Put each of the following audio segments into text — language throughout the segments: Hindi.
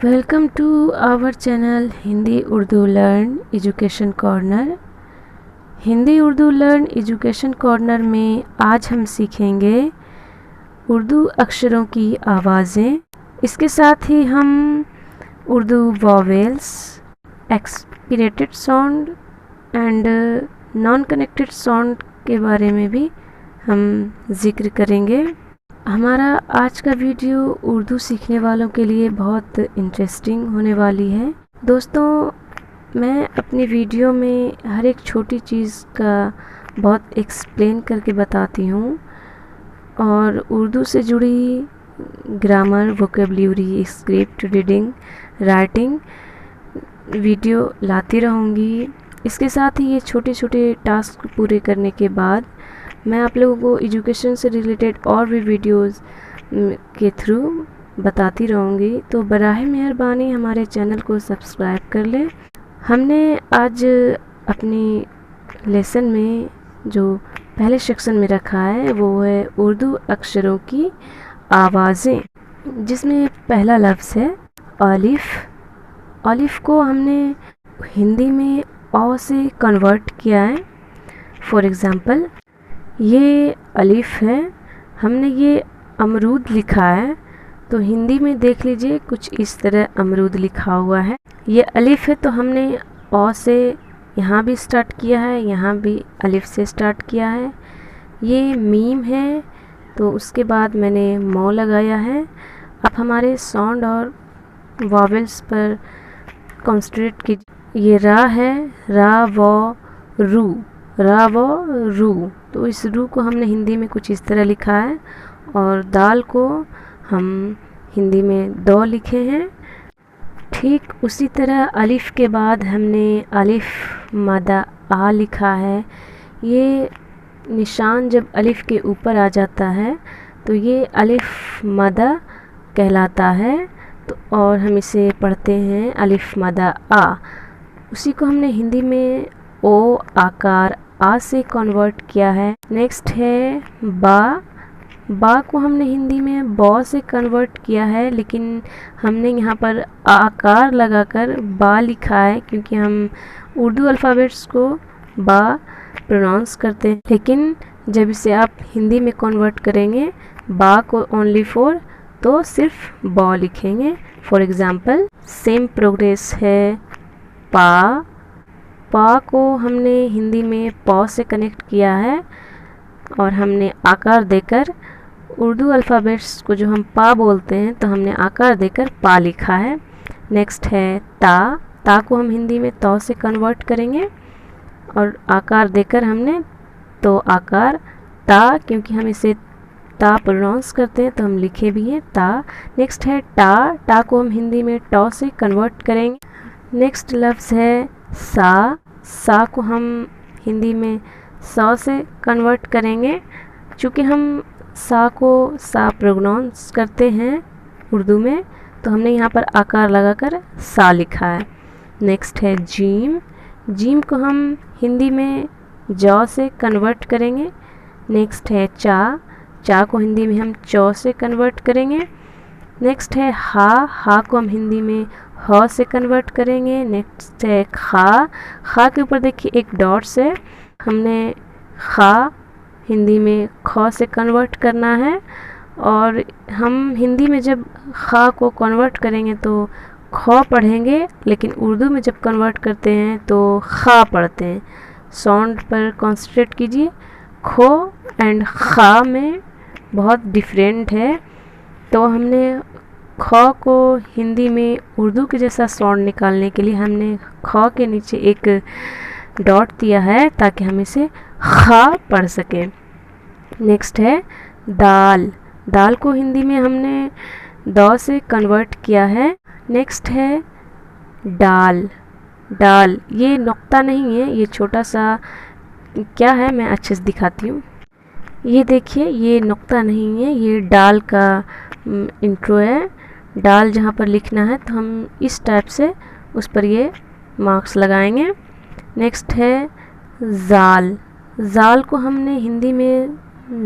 Welcome to our channel Hindi Urdu learn education corner. Hindi Urdu learn education corner में आज हम सीखेंगे उर्दू अक्षरों की आवाज़ें। इसके साथ ही हम Urdu vowels, aspirated sound and non connected sound के बारे में भी हम जिक्र करेंगे। हमारा आज का वीडियो उर्दू सीखने वालों के लिए बहुत इंटरेस्टिंग होने वाली है। दोस्तों, मैं अपनी वीडियो में हर एक छोटी चीज़ का बहुत एक्सप्लेन करके बताती हूँ और उर्दू से जुड़ी grammar, vocabulary, script, reading, writing video लाती रहूँगी। इसके साथ ही ये छोटे छोटे टास्क पूरे करने के बाद मैं आप लोगों को एजुकेशन से रिलेटेड और भी वीडियोस के थ्रू बताती रहूँगी। तो बराह मेहरबानी हमारे चैनल को सब्सक्राइब कर लें। हमने आज अपनी लेसन में जो पहले सेक्शन में रखा है वो है उर्दू अक्षरों की आवाज़ें, जिसमें पहला लफ्ज़ है अलिफ। अलिफ को हमने हिंदी में औ से कन्वर्ट किया है। फॉर एग्ज़ाम्पल, ये अलिफ है, हमने ये अमरूद लिखा है, तो हिंदी में देख लीजिए कुछ इस तरह अमरूद लिखा हुआ है। ये अलिफ है तो हमने औ से यहाँ भी स्टार्ट किया है, यहाँ भी अलिफ से स्टार्ट किया है। ये मीम है तो उसके बाद मैंने मौ लगाया है। अब हमारे साउंड और वॉवेल्स पर कॉन्सेंट्रेट कीजिए। ये रा है, रा व रू, रा व रू, तो इस रू को हमने हिंदी में कुछ इस तरह लिखा है और दाल को हम हिंदी में दो लिखे हैं। ठीक उसी तरह अलिफ के बाद हमने अलिफ मदा आ लिखा है। ये निशान जब अलिफ के ऊपर आ जाता है तो ये अलिफ मदा कहलाता है। तो और हम इसे पढ़ते हैं अलिफ मदा आ। उसी को हमने हिंदी में ओ आकार आ से कन्वर्ट किया है। नेक्स्ट है बा। बा को हमने हिंदी में बौ से कन्वर्ट किया है, लेकिन हमने यहाँ पर आकार लगाकर बा लिखा है क्योंकि हम उर्दू अल्फ़ाबेट्स को बा प्रोनाउंस करते हैं। लेकिन जब इसे आप हिंदी में कन्वर्ट करेंगे बा को ओनली फॉर, तो सिर्फ बौ लिखेंगे। फॉर एग्ज़ाम्पल, सेम प्रोग्रेस है पा। पा को हमने हिंदी में पौ से कनेक्ट किया है और हमने आकार देकर उर्दू अल्फ़ाबेट्स को जो हम पा बोलते हैं तो हमने आकार देकर पा लिखा है। नेक्स्ट है ता। ता को हम हिंदी में तौ से कन्वर्ट करेंगे और आकार देकर हमने तो आकार ता, क्योंकि हम इसे ता प्रोनाउंस करते हैं तो हम लिखे भी हैं ता। नेक्स्ट है टा। टा को हम हिंदी में टौ से कन्वर्ट करेंगे। नेक्स्ट लफ्ज़ है सा। सा को हम हिंदी में सौ से कन्वर्ट करेंगे। चूँकि हम सा को सा प्रोनाउंस करते हैं उर्दू में, तो हमने यहाँ पर आकार लगाकर सा लिखा है। नेक्स्ट है जीम। जीम को हम हिंदी में जौ से कन्वर्ट करेंगे। नेक्स्ट है चा। चा को हिंदी में हम चौ से कन्वर्ट करेंगे। नेक्स्ट है हा। हा को हम हिंदी में ह से कन्वर्ट करेंगे। नेक्स्ट है खा। खा के ऊपर देखिए एक डॉट्स है, हमने खा हिंदी में ख से कन्वर्ट करना है। और हम हिंदी में जब खा को कन्वर्ट करेंगे तो ख पढ़ेंगे, लेकिन उर्दू में जब कन्वर्ट करते हैं तो खा पढ़ते हैं। साउंड पर कॉन्सेंट्रेट कीजिए। खो एंड खा में बहुत डिफरेंट है, तो हमने ख को हिंदी में उर्दू के जैसा साउंड निकालने के लिए हमने ख के नीचे एक डॉट दिया है ताकि हम इसे खा पढ़ सकें। नेक्स्ट है दाल। दाल को हिंदी में हमने दौ से कन्वर्ट किया है। नेक्स्ट है डाल। डाल ये नुक्ता नहीं है, ये छोटा सा क्या है मैं अच्छे से दिखाती हूँ। ये देखिए, ये नुक्ता नहीं है, ये डाल का इंट्रो है। डाल जहाँ पर लिखना है तो हम इस टाइप से उस पर ये मार्क्स लगाएंगे। नेक्स्ट है ज़ाल। ज़ाल को हमने हिंदी में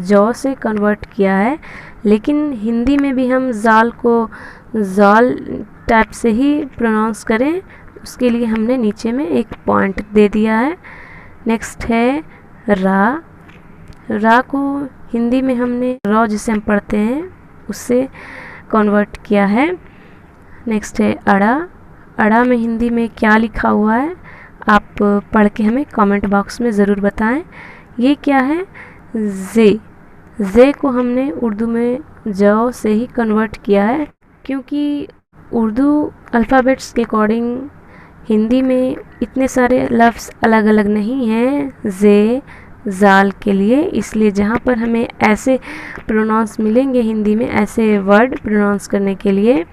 जौ से कन्वर्ट किया है, लेकिन हिंदी में भी हम ज़ाल को ज़ाल टाइप से ही प्रोनाउंस करें, उसके लिए हमने नीचे में एक पॉइंट दे दिया है। नेक्स्ट है रा। रा को हिंदी में हमने रॉ जिसे हम पढ़ते हैं उससे कन्वर्ट किया है। नेक्स्ट है अड़ा। अड़ा में हिंदी में क्या लिखा हुआ है आप पढ़ के हमें कमेंट बॉक्स में ज़रूर बताएं। ये क्या है? जे। जे को हमने उर्दू में जौ से ही कन्वर्ट किया है, क्योंकि उर्दू अल्फ़ाबेट्स के अकॉर्डिंग हिंदी में इतने सारे लफ्ज़ अलग अलग नहीं हैं जे जाल के लिए, इसलिए जहाँ पर हमें ऐसे प्रोनाउंस मिलेंगे हिंदी में, ऐसे वर्ड प्रोनाउंस करने के लिए,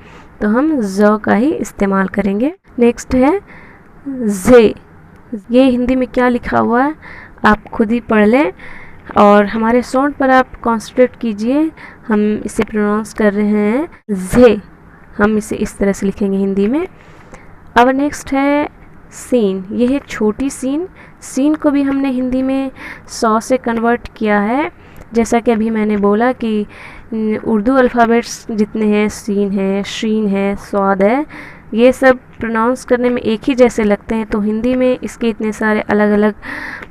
तो हम ज़ का ही इस्तेमाल करेंगे। नेक्स्ट है जे। ये हिंदी में क्या लिखा हुआ है आप खुद ही पढ़ लें और हमारे साउंड पर आप कॉन्सेंट्रेट कीजिए। हम इसे प्रोनाउंस कर रहे हैं जे, हम इसे इस तरह से लिखेंगे हिंदी में। अब नेक्स्ट है सीन। ये है छोटी सीन। सीन को भी हमने हिंदी में सौ से कन्वर्ट किया है। जैसा कि अभी मैंने बोला कि उर्दू अल्फ़ाबेट्स जितने हैं, सीन है, शीन है, स्वाद है, ये सब प्रोनाउंस करने में एक ही जैसे लगते हैं, तो हिंदी में इसके इतने सारे अलग अलग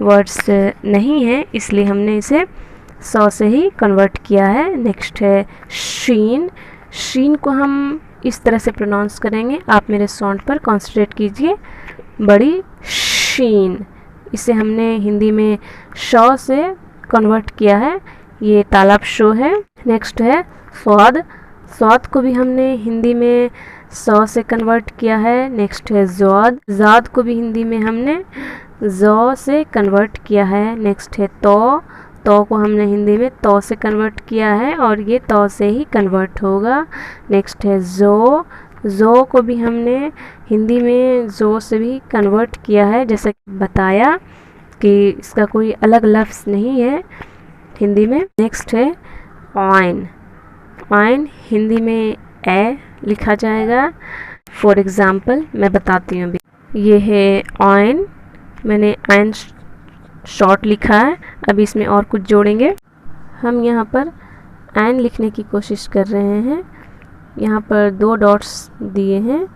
वर्ड्स नहीं हैं, इसलिए हमने इसे 100 से ही कन्वर्ट किया है। नेक्स्ट है शीन। शीन को हम इस तरह से प्रोनाउंस करेंगे, आप मेरे साउंड पर कॉन्सेंट्रेट कीजिए। बड़ी शीन, इसे हमने हिंदी में शौ से कन्वर्ट किया है, ये तालाब शो है। नेक्स्ट है स्वाद। स्वाद को भी हमने हिंदी में 100 से कन्वर्ट किया है। नेक्स्ट है ज़ाद। ज़ाद को भी हिंदी में हमने ज़ौ से कन्वर्ट किया है। नेक्स्ट है तो। तो को हमने हिंदी में तो से कन्वर्ट किया है और ये तो से ही कन्वर्ट होगा। नेक्स्ट है ज़ो। ज़ो को भी हमने हिंदी में ज़ो से भी कन्वर्ट किया है, जैसा कि बताया कि इसका कोई अलग लफ्ज़ नहीं है हिंदी में। नेक्स्ट है ऑइन। ऑइन हिंदी में ए लिखा जाएगा। फॉर एग्ज़ाम्पल मैं बताती हूँ अभी। ये है ऑइन, मैंने आइन शॉर्ट लिखा है, अभी इसमें और कुछ जोड़ेंगे। हम यहाँ पर आइन लिखने की कोशिश कर रहे हैं। यहाँ पर 2 डॉट्स दिए हैं,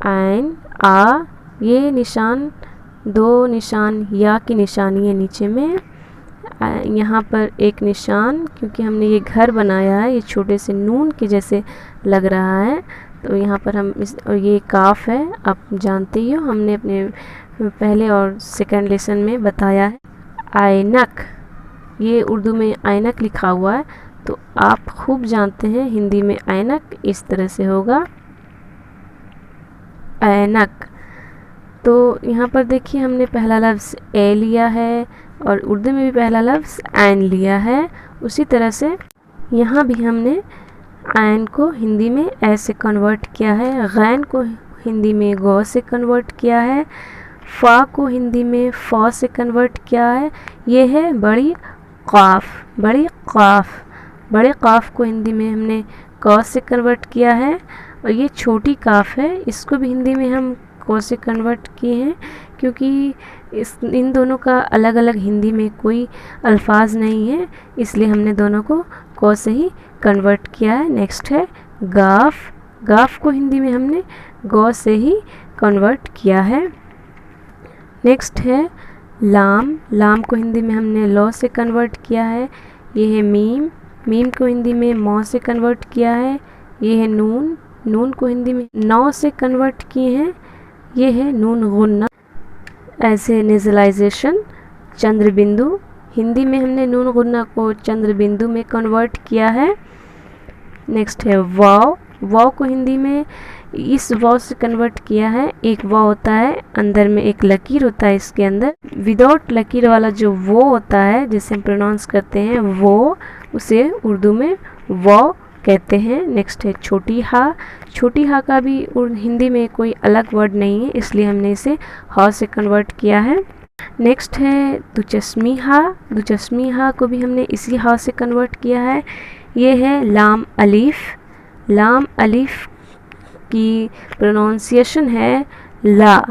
आइन आ, ये निशान 2 निशान या की निशानी है नीचे में। यहाँ पर एक निशान, क्योंकि हमने ये घर बनाया है, ये छोटे से नून के जैसे लग रहा है, तो यहाँ पर हम इस, और ये काफ है, आप जानते ही हो, हमने अपने पहले और सेकंड लेसन में बताया है। आइनक, ये उर्दू में आइनक लिखा हुआ है, तो आप खूब जानते हैं हिंदी में आइनक इस तरह से होगा, ऐनक। तो यहाँ पर देखिए हमने पहला लफ्ज़ ए लिया है और उर्दू में भी पहला लफ्ज़ ऐन लिया है। उसी तरह से यहाँ भी हमने ऐन को हिंदी में ए से कन्वर्ट किया है, गैन को हिंदी में गौ से कन्वर्ट किया है, फ़ा को हिंदी में फ़ा से कन्वर्ट किया है। ये है बड़ी क़ाफ़। बड़ी क़ाफ़, बड़े क़ाफ़ को हिंदी में हमने क से कन्वर्ट किया है। और ये छोटी काफ है, इसको भी हिंदी में हम को से कन्वर्ट किए हैं, क्योंकि इन दोनों का अलग अलग हिंदी में कोई अल्फाज नहीं है, इसलिए हमने दोनों को से ही कन्वर्ट किया है। नेक्स्ट है गाफ। गाफ को हिंदी में हमने गौ से ही कन्वर्ट किया है। नेक्स्ट है लाम। लाम को हिंदी में हमने लौ से कन्वर्ट किया है। ये है मीम। मीम को हिंदी में मौ से कन्वर्ट किया है। ये है नून। नून को हिंदी में नौ से कन्वर्ट किए हैं। ये है नून गुन्ना। ऐसे नेज़लाइजेशन चंद्र बिंदु, हिंदी में हमने नून गुन्ना को चंद्र बिंदु में कन्वर्ट किया है। नेक्स्ट है वाव। वाव को हिंदी में इस वाव से कन्वर्ट किया है। एक वाव होता है, अंदर में एक लकीर होता है, इसके अंदर विदाउट लकीर वाला जो वो होता है जिसे हम प्रोनाउंस करते हैं वो, उसे उर्दू में वाव कहते हैं। नेक्स्ट है छोटी हा। छोटी हा का भी हिंदी में कोई अलग वर्ड नहीं है, इसलिए हमने इसे हा से कन्वर्ट किया है। नेक्स्ट है दुचस्मी हा। दुचस्मी हा को भी हमने इसी हा से कन्वर्ट किया है। ये है लाम अलीफ। लाम अलीफ की प्रोनाउंसिएशन है ला।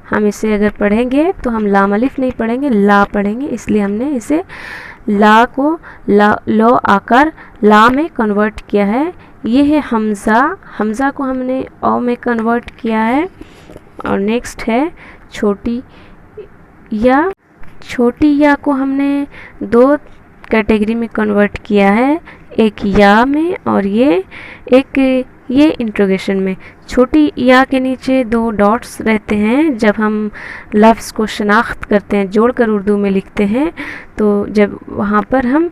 हम इसे अगर पढ़ेंगे तो हम लाम अलीफ नहीं पढ़ेंगे, ला पढ़ेंगे, इसलिए हमने इसे ला को लो आकर ला में कन्वर्ट किया है। ये है हमज़ा, हमज़ा को हमने औ में कन्वर्ट किया है। और नेक्स्ट है छोटी या, छोटी या को हमने दो कैटेगरी में कन्वर्ट किया है, एक या में और ये इंट्रोगेशन में। छोटी या के नीचे दो डॉट्स रहते हैं जब हम लफ्ज़ को शनाख्त करते हैं, जोड़कर उर्दू में लिखते हैं, तो जब वहाँ पर हम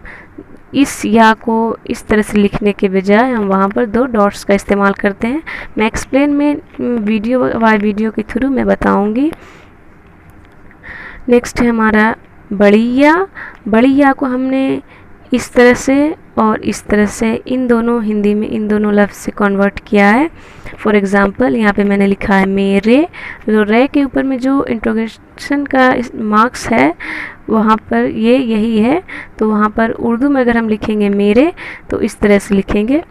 इस या को इस तरह से लिखने के बजाय हम वहाँ पर दो डॉट्स का इस्तेमाल करते हैं। मैं एक्सप्लेन में वीडियो के थ्रू मैं बताऊँगी। नेक्स्ट है हमारा बड़ी या, बड़ी या को हमने इस तरह से और इस तरह से इन दोनों हिंदी में इन दोनों लफ्ज़ से कन्वर्ट किया है। फॉर एग्ज़ाम्पल यहाँ पे मैंने लिखा है मेरे, तो रे के ऊपर में जो इंट्रोगेशन का मार्क्स है वहाँ पर ये यही है, तो वहाँ पर उर्दू में अगर हम लिखेंगे मेरे तो इस तरह से लिखेंगे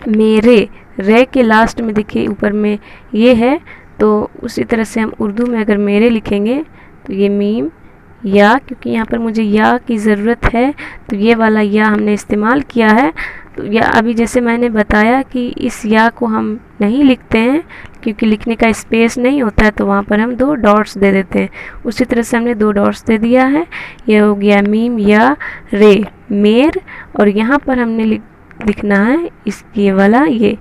मेरे। रे के लास्ट में देखिए ऊपर में ये है, तो उसी तरह से हम उर्दू में अगर मेरे लिखेंगे तो ये मीम या, क्योंकि यहाँ पर मुझे या की ज़रूरत है तो ये वाला या हमने इस्तेमाल किया है। तो या अभी जैसे मैंने बताया कि इस या को हम नहीं लिखते हैं क्योंकि लिखने का स्पेस नहीं होता है, तो वहाँ पर हम दो डॉट्स दे देते हैं। उसी तरह से हमने दो डॉट्स दे दिया है, ये हो गया मीम या रे मेर। और यहाँ पर हमने लिखना है ये वाला ये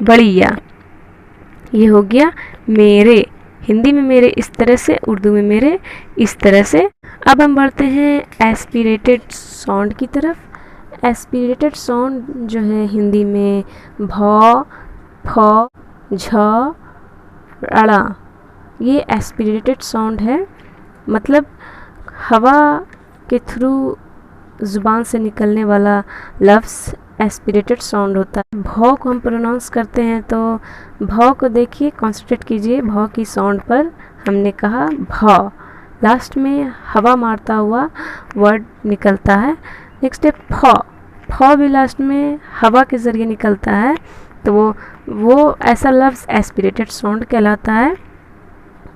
बड़ी या, ये हो गया मेरे। हिंदी में मेरे इस तरह से, उर्दू में मेरे इस तरह से। अब हम बढ़ते हैं एस्पिरेटेड साउंड की तरफ। एस्पिरेटेड साउंड जो है हिंदी में भ, फ, झ, ड़, ये एस्पिरेटेड साउंड है। मतलब हवा के थ्रू ज़ुबान से निकलने वाला लफ्ज़ एस्पिरेटेड साउंड होता है। भ को हम प्रोनाउंस करते हैं तो भ को देखिए, कॉन्सेंट्रेट कीजिए भ की साउंड पर। हमने कहा भ, लास्ट में हवा मारता हुआ वर्ड निकलता है। नेक्स्ट है फ, फ भी लास्ट में हवा के ज़रिए निकलता है, तो वो ऐसा लफ्ज़ एस्पिरेटेड साउंड कहलाता है।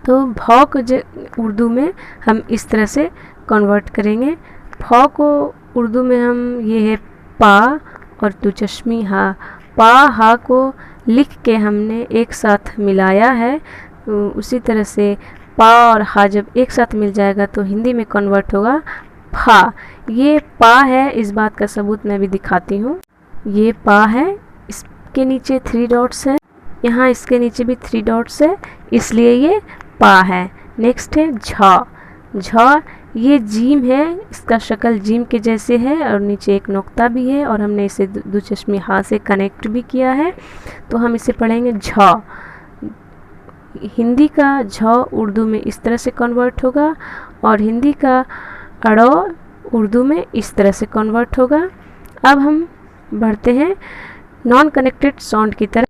तो भ को उर्दू में हम इस तरह से कन्वर्ट करेंगे। फ को उर्दू में हम ये है पा और दो चश्मी हा, पा हा को लिख के हमने एक साथ मिलाया है, तो उसी तरह से पा और हा जब एक साथ मिल जाएगा तो हिंदी में कन्वर्ट होगा फा। ये पा है, इस बात का सबूत मैं भी दिखाती हूँ। ये पा है, इसके नीचे 3 डॉट्स है, यहाँ इसके नीचे भी 3 डॉट्स है, इसलिए ये पा है। नेक्स्ट है झा, झा ये जीम है, इसका शक्ल जीम के जैसे है और नीचे एक नुक्ता भी है और हमने इसे दो चश्मी हा से कनेक्ट भी किया है, तो हम इसे पढ़ेंगे झा। हिंदी का झ उर्दू में इस तरह से कन्वर्ट होगा और हिंदी का अड़ो उर्दू में इस तरह से कन्वर्ट होगा। अब हम बढ़ते हैं नॉन कनेक्टेड साउंड की तरफ।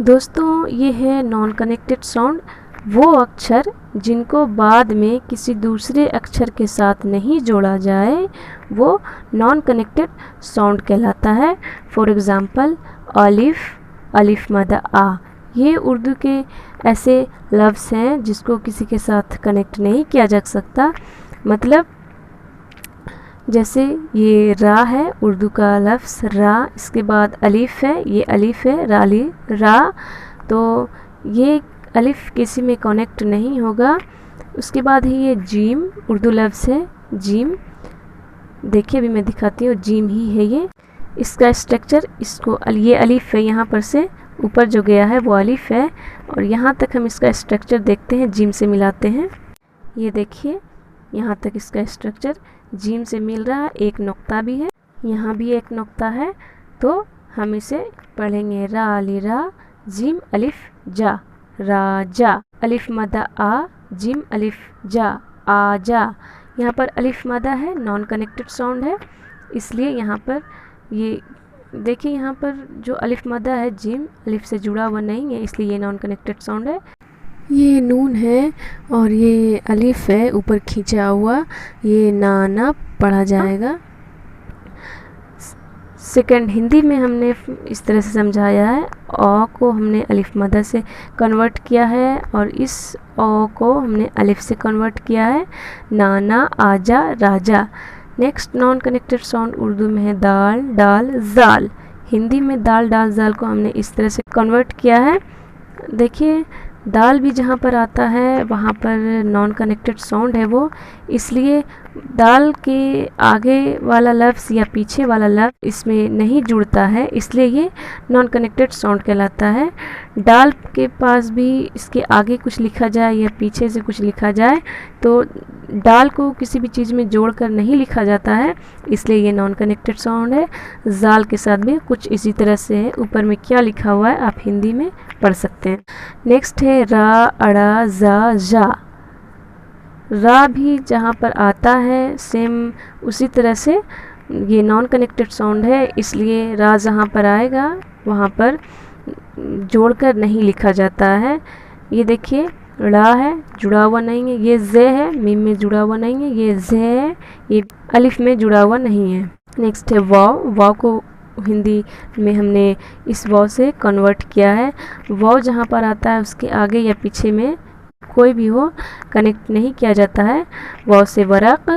दोस्तों ये है नॉन कनेक्टेड साउंड, वो अक्षर जिनको बाद में किसी दूसरे अक्षर के साथ नहीं जोड़ा जाए वो नॉन कनेक्टेड साउंड कहलाता है। फॉर एग्ज़ाम्पल अलिफ, अलिफ मद आ, ये उर्दू के ऐसे लफ्ज़ हैं जिसको किसी के साथ कनेक्ट नहीं किया जा सकता। मतलब जैसे ये रा है, उर्दू का लफ्ज़ रा, इसके बाद अलिफ है, ये अलिफ है, राली रा, तो ये अलिफ किसी में कनेक्ट नहीं होगा। उसके बाद है ये जीम, उर्दू लफ्ज़ है जीम, देखिए अभी मैं दिखाती हूँ, जीम ही है ये। इसका स्ट्रक्चर, इसको ये अलिफ है, यहाँ पर से ऊपर जो गया है वो अलिफ है और यहाँ तक हम इसका स्ट्रक्चर देखते हैं, जीम से मिलाते हैं। ये देखिए यहाँ तक इसका स्ट्रक्चर जीम से मिल रहा है, एक नुक्ता भी है, यहाँ भी एक नुक्ता है, तो हम इसे पढ़ेंगे रा अली रा जीम अलिफ जा, राजा। अलिफ मदा आ, जिम अलिफ जा, आजा। यहाँ पर अलिफ मदा है, नॉन कनेक्टेड साउंड है, इसलिए यहाँ पर ये देखिए, यहाँ पर जो अलिफ मदा है जिम अलिफ से जुड़ा हुआ नहीं है, इसलिए ये नॉन कनेक्टेड साउंड है। ये नून है और ये अलिफ है ऊपर खींचा हुआ, ये ना पढ़ा जाएगा। सेकंड हिंदी में हमने इस तरह से समझाया है, औ को हमने अलिफ मदा से कन्वर्ट किया है और इस औ को हमने अलिफ से कन्वर्ट किया है, नाना आजा राजा। Next non connected sound Urdu में है दाल, डाल, जाल। हिंदी में दाल डाल जाल को हमने इस तरह से कन्वर्ट किया है। देखिए दाल भी जहाँ पर आता है वहाँ पर नॉन कनेक्टेड साउंड है वो, इसलिए दाल के आगे वाला लफ्ज़ या पीछे वाला लफ्ज़ इसमें नहीं जुड़ता है, इसलिए ये नॉन कनेक्टेड साउंड कहलाता है। दाल के पास भी इसके आगे कुछ लिखा जाए या पीछे से कुछ लिखा जाए तो दाल को किसी भी चीज़ में जोड़कर नहीं लिखा जाता है, इसलिए ये नॉन कनेक्टेड साउंड है। जाल के साथ भी कुछ इसी तरह से है। ऊपर में क्या लिखा हुआ है आप हिंदी में पढ़ सकते हैं। नेक्स्ट है रा, अड़ा, जा, जा। रा भी जहाँ पर आता है सेम उसी तरह से ये नॉन कनेक्टेड साउंड है, इसलिए रा जहाँ पर आएगा वहाँ पर जोड़कर नहीं लिखा जाता है। ये देखिए ड़ा है, जुड़ा हुआ नहीं है। ये जे है, मीम में जुड़ा हुआ नहीं है। ये जे है, ये अलिफ में जुड़ा हुआ नहीं है। नेक्स्ट है वाव। वाव को हिंदी में हमने इस वाव से कन्वर्ट किया है। वाव जहाँ पर आता है उसके आगे या पीछे में कोई भी हो कनेक्ट नहीं किया जाता है। वाव से वरक,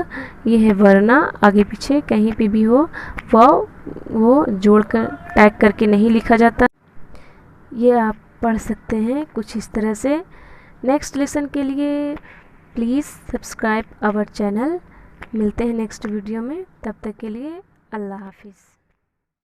ये है वरना, आगे पीछे कहीं पे भी हो वाव वो जोड़कर टैग करके नहीं लिखा जाता। ये आप पढ़ सकते हैं कुछ इस तरह से। नेक्स्ट लेसन के लिए प्लीज़ सब्सक्राइब आवर चैनल। मिलते हैं नेक्स्ट वीडियो में, तब तक के लिए अल्लाह हाफिज़।